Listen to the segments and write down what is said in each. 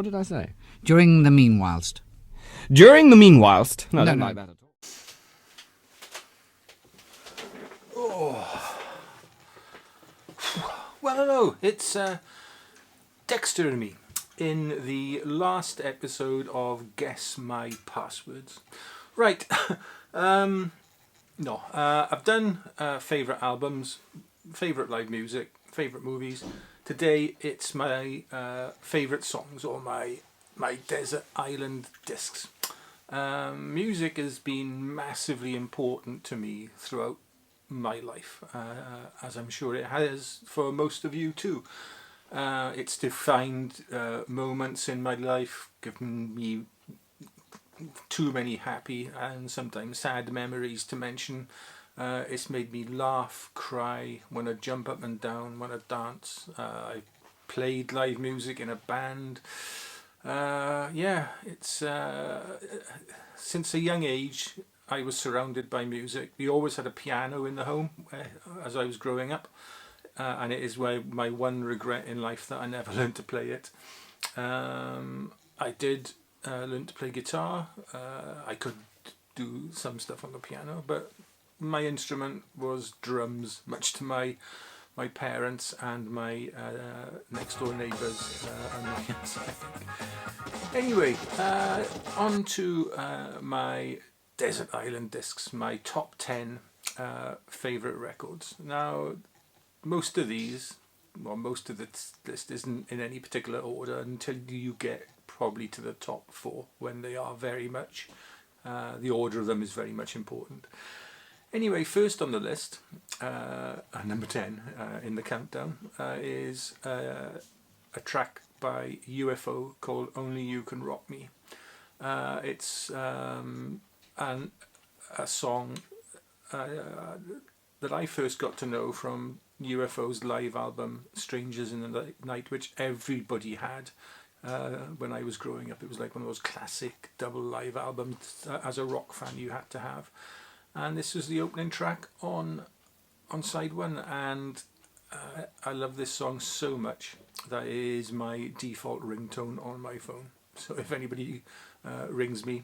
What did I say? During the meanwhilest. During the meanwhilest. No, I don't like that at all. Oh. Well, hello. It's Dexter and me in the last episode of Guess My Passwords. Right. I've done favourite albums, favourite live music, favourite movies. Today it's my favourite songs, or my desert island discs. Music has been massively important to me throughout my life, as I'm sure it has for most of you too. It's defined moments in my life, given me too many happy and sometimes sad memories to mention. It's made me laugh, cry, want to jump up and down, want to dance. I played live music in a band. It's since a young age I was surrounded by music. We always had a piano in the home as I was growing up, and it is my one regret in life that I never learned to play it. I did learn to play guitar. I could do some stuff on the piano, but my instrument was drums, much to my parents and my next door neighbours annoyance, I think. Anyway, on to my Desert Island discs, my top 10 favourite records. Now, most of the list isn't in any particular order until you get probably to the top 4, when they are very much, the order of them is very much important. Anyway, first on the list, number 10 in the countdown, is a track by UFO called Only You Can Rock Me. It's a song that I first got to know from UFO's live album Strangers in the Night, which everybody had when I was growing up. It was like one of those classic double live albums as a rock fan you had to have. And this was the opening track on side 1, and I love this song so much that it is my default ringtone on my phone. So if anybody rings me,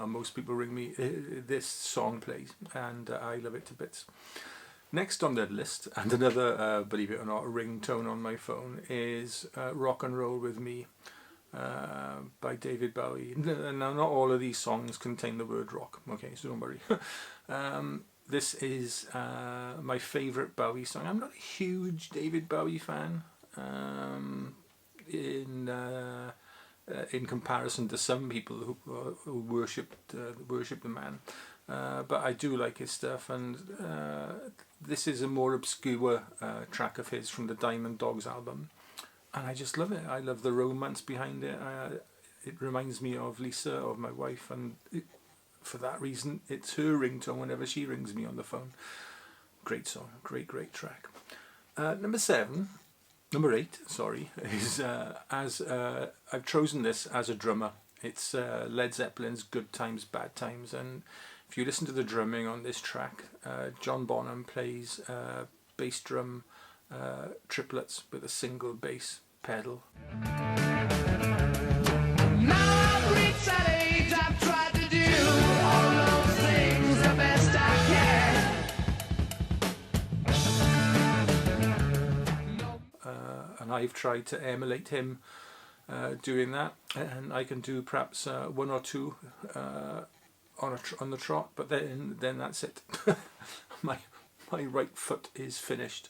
most people ring me, this song plays, and I love it to bits. Next on that list, and another, believe it or not, ringtone on my phone, is Rock and Roll With Me by David Bowie. Now, not all of these songs contain the word rock, okay, so don't worry. This is my favourite Bowie song. I'm not a huge David Bowie fan in comparison to some people who worship the man, but I do like his stuff, and this is a more obscure track of his from the Diamond Dogs album, and I just love it. I love the romance behind it. It reminds me of Lisa, of my wife, and for that reason it's her ringtone whenever she rings me on the phone. Great song, great track. Number 8, is I've chosen this as a drummer. It's Led Zeppelin's Good Times, Bad Times, and if you listen to the drumming on this track, John Bonham plays bass drum triplets with a single bass pedal. And I've tried to emulate him doing that, and I can do perhaps one or two on the trot, but then that's it. my right foot is finished.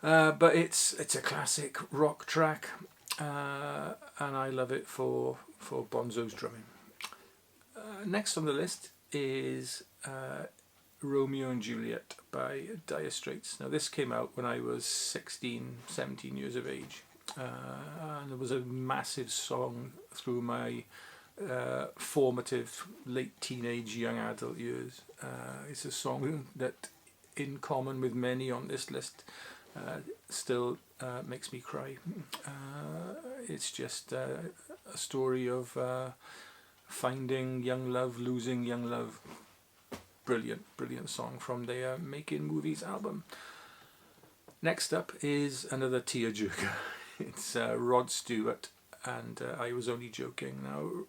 But it's a classic rock track, and I love it for Bonzo's drumming. Next on the list is Romeo and Juliet by Dire Straits. Now, this came out when I was 17 years of age, and it was a massive song through my formative late teenage, young adult years. It's a song that, in common with many on this list, still makes me cry. It's just a story of finding young love, losing young love. Brilliant song from their Making Movies album. Next up is another tearjerker. It's Rod Stewart and I was only joking. Now,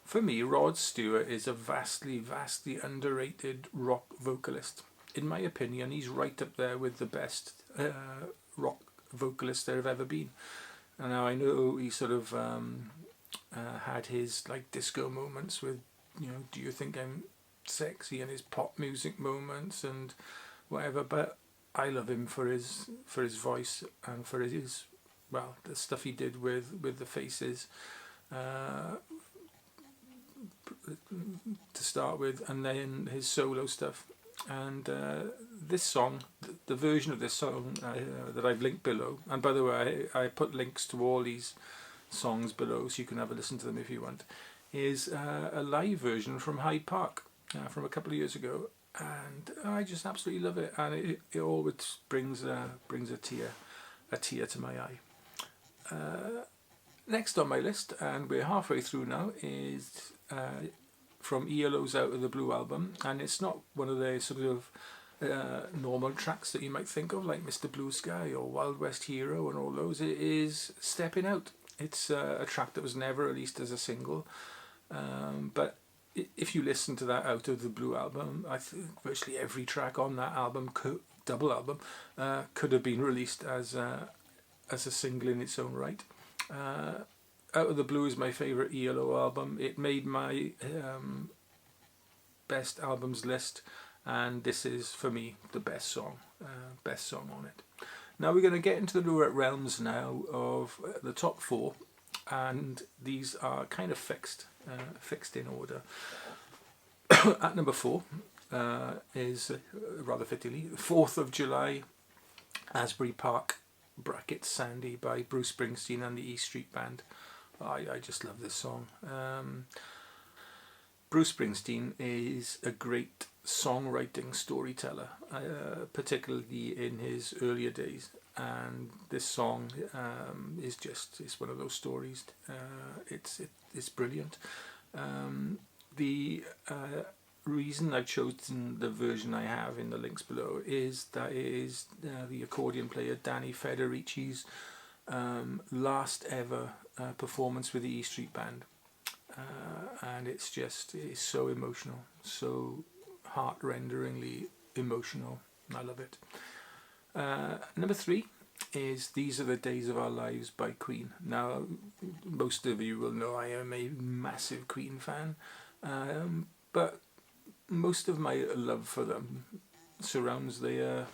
for me, Rod Stewart is a vastly underrated rock vocalist. In my opinion, he's right up there with the best rock vocalist there have ever been. And now I know he sort of had his like disco moments with, Do You Think I'm Sexy, and his pop music moments and whatever, but I love him for his voice and for his the stuff he did with the Faces to start with, and then his solo stuff. And this song, the version of this song that I've linked below, and by the way, I put links to all these songs below so you can have a listen to them if you want, is a live version from Hyde Park from a couple of years ago, and I just absolutely love it, and it always brings a tear to my eye. Next on my list, and we're halfway through now, is from ELO's Out of the Blue album, and it's not one of the sort of normal tracks that you might think of, like Mr. Blue Sky or Wild West Hero and all those. It is Steppin Out. It's a track that was never released as a single, but if you listen to that Out of the Blue album, I think virtually every track on that album, double album, could have been released as a single in its own right. Out of the Blue is my favourite ELO album. It made my best albums list, and this is for me the best song on it. Now we're going to get into the realms now of the top four, and these are kind of fixed in order. At number 4 is rather fittingly 4th of July, Asbury Park (Sandy) by Bruce Springsteen and the E Street Band. I just love this song. Bruce Springsteen is a great songwriting storyteller, particularly in his earlier days, and this song it's one of those stories. It's brilliant. The reason I've chosen the version I have in the links below is that it is the accordion player Danny Federici's last ever performance with the E Street Band, and it's so emotional, so heart-renderingly emotional. I love it. Number 3 is These Are the Days of Our Lives by Queen. Now, most of you will know I am a massive Queen fan, but most of my love for them surrounds their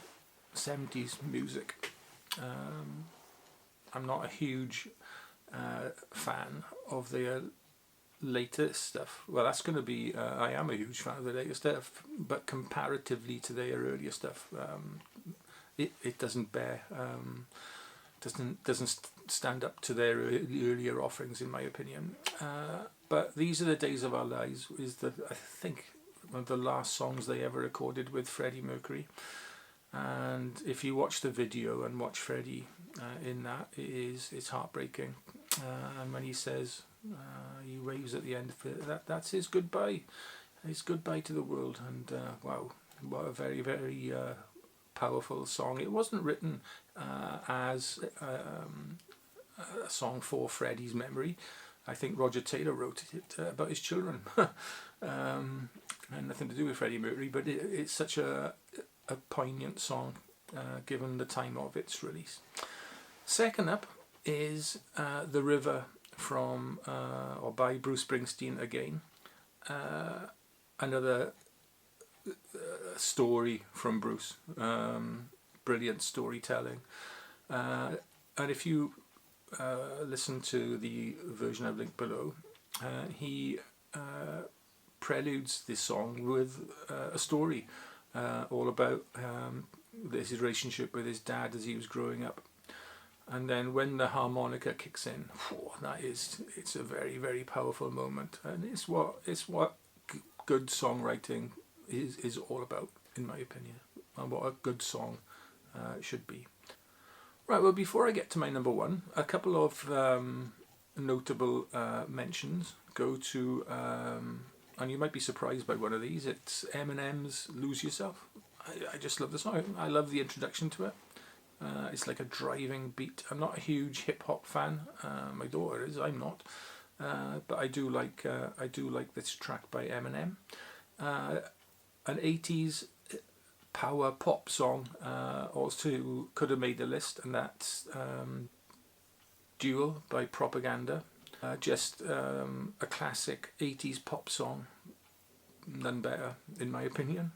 70s music. I'm not a huge fan of their latest stuff. Well, that's going to be, I am a huge fan of the latest stuff, but comparatively to their earlier stuff, it doesn't stand up to their earlier offerings, in my opinion. But These Are the Days of Our Lives is I think one of the last songs they ever recorded with Freddie Mercury. And if you watch the video and watch Freddie in that, it's heartbreaking. And when he says, he waves at the end of it, that's his goodbye. His goodbye to the world. And wow, what a very, very powerful song. It wasn't written as a song for Freddie's memory. I think Roger Taylor wrote it about his children. And nothing to do with Freddie Mercury, but it's such a poignant song given the time of its release. Second up is The River by Bruce Springsteen again. Another story from Bruce. Brilliant storytelling. And if you listen to the version I've linked below, he preludes this song with a story all about his relationship with his dad as he was growing up. And then when the harmonica kicks in, it's a very, very powerful moment, and it's what good songwriting is all about, in my opinion, and what a good song should be. Right, well, before I get to my number 1, a couple of notable mentions go to, and you might be surprised by one of these, it's Eminem's Lose Yourself. I just love the song. I love the introduction to it. It's like a driving beat. I'm not a huge hip hop fan. My daughter is. I'm not. But I do like this track by Eminem. An 80s power pop song also could have made the list, and that's Duel by Propaganda. Just a classic 80s pop song, none better in my opinion.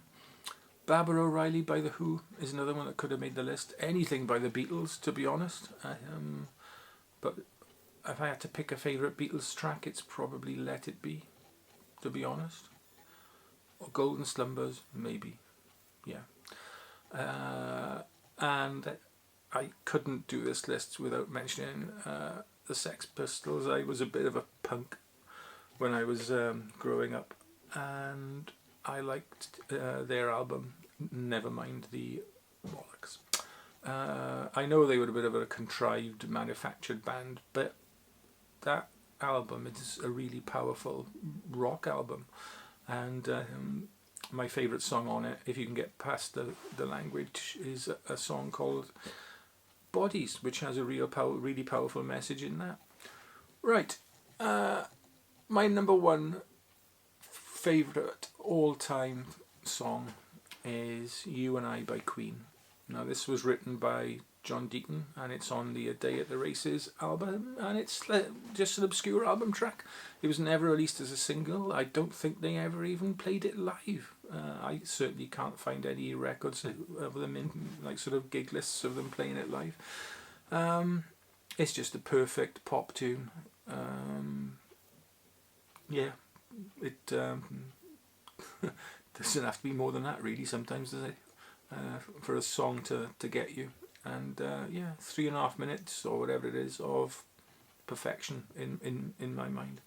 Barbara O'Reilly by The Who is another one that could have made the list. Anything by the Beatles, to be honest. But if I had to pick a favourite Beatles track, it's probably Let It Be, to be honest. Or Golden Slumbers, maybe. Yeah. And I couldn't do this list without mentioning the Sex Pistols. I was a bit of a punk when I was growing up, and I liked their album, Nevermind the Bollocks. I know they were a bit of a contrived, manufactured band, but that album is a really powerful rock album, and my favourite song on it, if you can get past the language, is a song called Bodies, which has a really powerful message in that. Right, my number one favourite all-time song is You and I by Queen. Now this was written by John Deacon, and it's on the A Day at the Races album, and it's just an obscure album track. It was never released as a single. I don't think they ever even played it live. I certainly can't find any records of them in like sort of gig lists of them playing it live. It's just a perfect pop tune. Yeah, it doesn't have to be more than that really sometimes, does it? For a song to get you. And yeah, 3.5 minutes or whatever it is of perfection in my mind.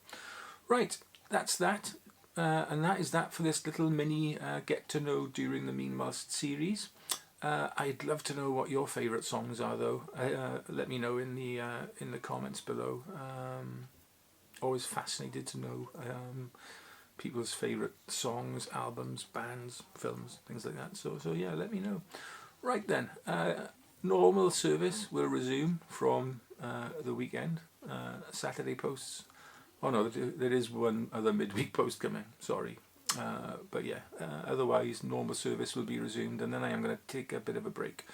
Right, that's that. And that is that for this little mini get to know during the Meanwhilest series. I'd love to know what your favourite songs are though. Let me know in the comments below. Always fascinated to know people's favourite songs, albums, bands, films, things like that. So yeah, let me know. Right then, normal service will resume from the weekend. Saturday posts. Oh no, there is one other midweek post coming, sorry. But yeah, otherwise normal service will be resumed, and then I am going to take a bit of a break.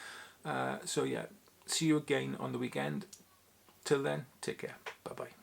So yeah, see you again on the weekend. Till then, take care. Bye bye.